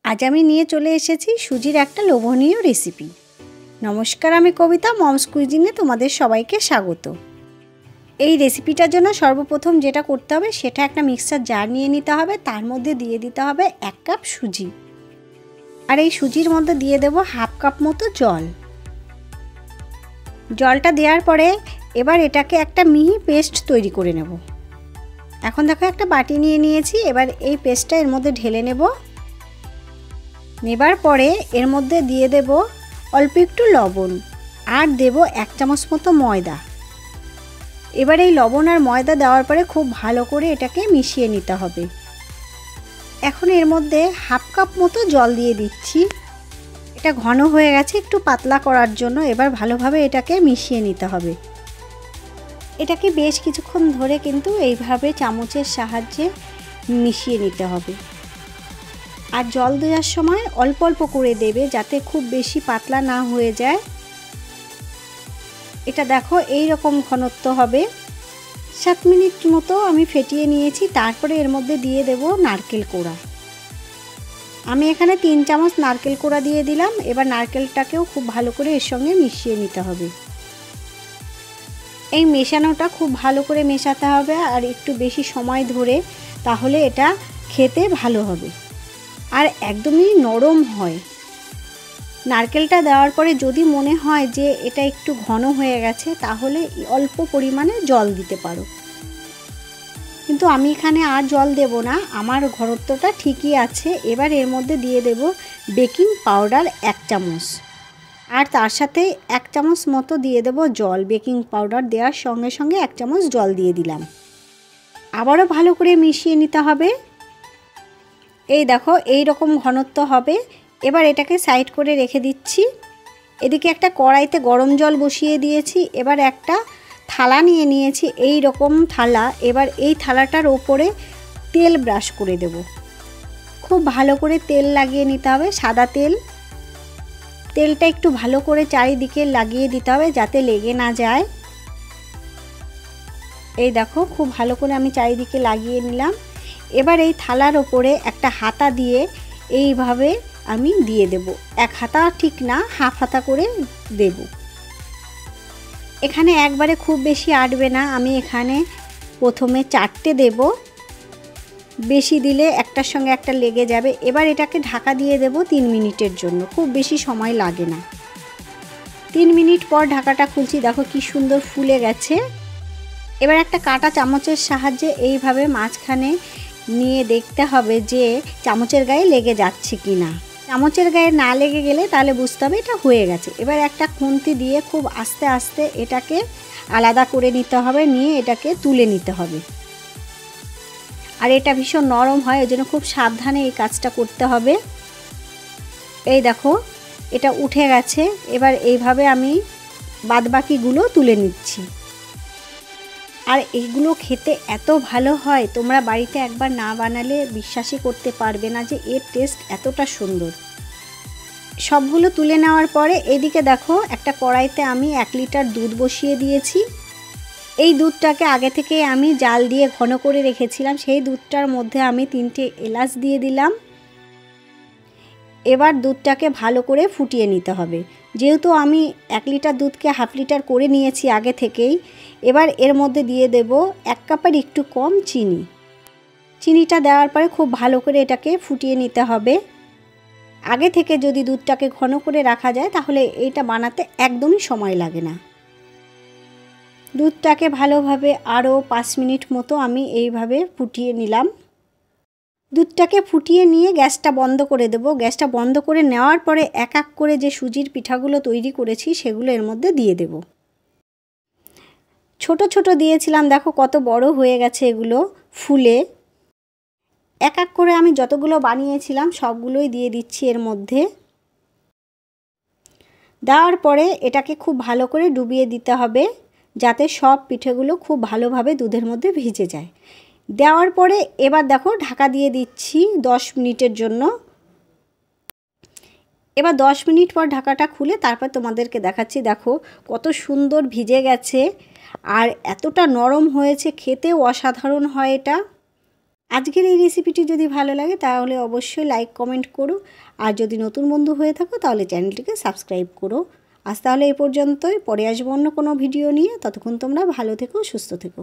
আজ আমি নিয়ে চলে এসেছি সুজির একটা লোভনীয় রেসিপি। নমস্কার, আমি কবিতা, মমস কুইজিনে তোমাদের সবাইকে স্বাগত। এই রেসিপিটার জন্য সর্বপ্রথম যেটা করতে হবে সেটা একটা মিক্সার জার নিয়ে নিতে হবে। তার মধ্যে দিয়ে দিতে হবে 1 কাপ সুজি, আর এই সুজির মধ্যে দিয়ে দেব 1/2 কাপ মতো জল। জলটা দেওয়ার পরে এবার এটাকে একটা মিহি পেস্ট তৈরি করে নেব। এখন দেখো একটা বাটি নিয়ে নিয়েছি, এবার এই পেস্টটা এর মধ্যে ঢেলে নেব। নেবার পরে এর মধ্যে দিয়ে দেব অল্প একটু লবণ আর দেব 1 চামচ মতো ময়দা। এবার এই লবণ আর ময়দা দেওয়ার পরে খুব ভালো করে এটাকে মিশিয়ে নিতে হবে। এখন এর মধ্যে 1/2 কাপ মতো জল দিয়ে দিচ্ছি। এটা ঘন হয়ে গেছে, একটু পাতলা করার জন্য এবার ভালোভাবে এটাকে মিশিয়ে নিতে হবে। এটাকে বেশ কিছুক্ষণ ধরে কিন্তু এইভাবে চামচের সাহায্যে মিশিয়ে নিতে হবে। আর জল দেওয়ার সময় অল্প অল্প করে দেবে, যাতে খুব বেশি পাতলা না হয়ে যায়। এটা দেখো এই রকম ঘনত্ব হবে। 7 মিনিট মতো আমি ফেটিয়ে নিয়েছি। তারপরে এর মধ্যে দিয়ে দেব নারকেল কোড়া। আমি এখানে 3 চামচ নারকেল কোড়া দিয়ে দিলাম। এবার নারকেলটাকেও খুব ভালো করে এর সঙ্গে মিশিয়ে নিতে হবে। এই মেশানোটা খুব ভালো করে মেশাতে হবে আর একটু বেশি সময় ধরে, তাহলে এটা খেতে ভালো হবে আর একদমই নরম হয়। নারকেলটা দেওয়ার পরে যদি মনে হয় যে এটা একটু ঘন হয়ে গেছে, তাহলে অল্প পরিমাণে জল দিতে পারো, কিন্তু আমি এখানে আর জল দেব না, আমার ঘনত্বটা ঠিকই আছে। এবার এর মধ্যে দিয়ে দেব বেকিং পাউডার 1 চামচ, আর তার সাথে 1 চামচ মতো দিয়ে দেব জল। বেকিং পাউডার দেওয়ার সঙ্গে সঙ্গে 1 চামচ জল দিয়ে দিলাম। আবারও ভালো করে মিশিয়ে নিতে হবে। এই দেখো এই রকম ঘনত্ব হবে। এবার এটাকে সাইড করে রেখে দিচ্ছি। এদিকে একটা কড়াইতে গরম জল বসিয়ে দিয়েছি। এবার একটা থালা নিয়ে নিয়েছি, এই রকম থালা। এবার এই থালাটার ওপরে তেল ব্রাশ করে দেব। খুব ভালো করে তেল লাগিয়ে নিতে হবে, সাদা তেল। তেলটা একটু ভালো করে চারিদিকে লাগিয়ে দিতে হবে যাতে লেগে না যায়। এই দেখো খুব ভালো করে আমি চারিদিকে লাগিয়ে নিলাম। এবার এই থালার ওপরে একটা হাতা দিয়ে এইভাবে আমি দিয়ে দেব। 1 হাতা ঠিক না, 1/2 হাতা করে দেব। এখানে একবারে খুব বেশি আটবে না, আমি এখানে প্রথমে 4টে দেব। বেশি দিলে একটার সঙ্গে একটা লেগে যাবে। এবার এটাকে ঢাকা দিয়ে দেব 3 মিনিটের জন্য, খুব বেশি সময় লাগে না। 3 মিনিট পর ঢাকাটা খুলছি, দেখো কি সুন্দর ফুলে গেছে। এবার একটা কাঁটা চামচের সাহায্যে এইভাবে মাঝখানে নিয়ে দেখতে হবে যে চামচের গায়ে লেগে যাচ্ছে কি না। চামচের গায়ে না লেগে গেলে তাহলে বুঝতে হবে এটা হয়ে গেছে। এবার একটা খুন্তি দিয়ে খুব আস্তে আস্তে এটাকে আলাদা করে নিতে হবে, নিয়ে এটাকে তুলে নিতে হবে। আর এটা ভীষণ নরম হয়, ওই জন্য খুব সাবধানে এই কাজটা করতে হবে। এই দেখো এটা উঠে গেছে। এবার এইভাবে আমি বাদবাকিগুলো তুলে নিচ্ছি। আর এইগুলো খেতে এত ভালো হয়, তোমরা বাড়িতে একবার না বানালে বিশ্বাসই করতে পারবে না যে এর টেস্ট এতটা সুন্দর। সবগুলো তুলে নেওয়ার পরে এদিকে দেখো একটা কড়াইতে আমি 1 লিটার দুধ বসিয়ে দিয়েছি। এই দুধটাকে আগে থেকে আমি জাল দিয়ে ঘন করে রেখেছিলাম। সেই দুধটার মধ্যে আমি 3টে এলাচ দিয়ে দিলাম। এবার দুধটাকে ভালো করে ফুটিয়ে নিতে হবে। যেহেতু আমি 1 লিটার দুধকে 1/2 লিটার করে নিয়েছি আগে থেকেই, এবার এর মধ্যে দিয়ে দেব 1 কাপের একটু কম চিনি। চিনিটা দেওয়ার পরে খুব ভালো করে এটাকে ফুটিয়ে নিতে হবে। আগে থেকে যদি দুধটাকে ঘন করে রাখা যায় তাহলে এইটা বানাতে একদমই সময় লাগে না। দুধটাকে ভালোভাবে আরও 5 মিনিট মতো আমি এইভাবে ফুটিয়ে নিলাম। দুধটাকে ফুটিয়ে নিয়ে গ্যাসটা বন্ধ করে দেব। গ্যাসটা বন্ধ করে নেওয়ার পরে এক এক করে যে সুজির পিঠাগুলো তৈরি করেছি সেগুলো এর মধ্যে দিয়ে দেব। ছোট ছোট দিয়েছিলাম, দেখো কত বড় হয়ে গেছে এগুলো ফুলে। এক এক করে আমি যতগুলো বানিয়েছিলাম সবগুলোই দিয়ে দিচ্ছি এর মধ্যে। দেওয়ার পরে এটাকে খুব ভালো করে ডুবিয়ে দিতে হবে, যাতে সব পিঠেগুলো খুব ভালোভাবে দুধের মধ্যে ভিজে যায়। দেওয়ার পরে এবার দেখো ঢাকা দিয়ে দিচ্ছি 10 মিনিটের জন্য। এবার 10 মিনিট পর ঢাকাটা খুলে তারপর তোমাদেরকে দেখাচ্ছি। দেখো কত সুন্দর ভিজে গেছে আর এতটা নরম হয়েছে, খেতেও অসাধারণ হয় এটা। আজকের এই রেসিপিটি যদি ভালো লাগে তাহলে অবশ্যই লাইক কমেন্ট করো, আর যদি নতুন বন্ধু হয়ে থাকো তাহলে চ্যানেলটিকে সাবস্ক্রাইব করো। আজ তাহলে এই পর্যন্তই, পরে আসবো অন্য কোনো ভিডিও নিয়ে। ততক্ষণ তোমরা ভালো থেকো, সুস্থ থেকো।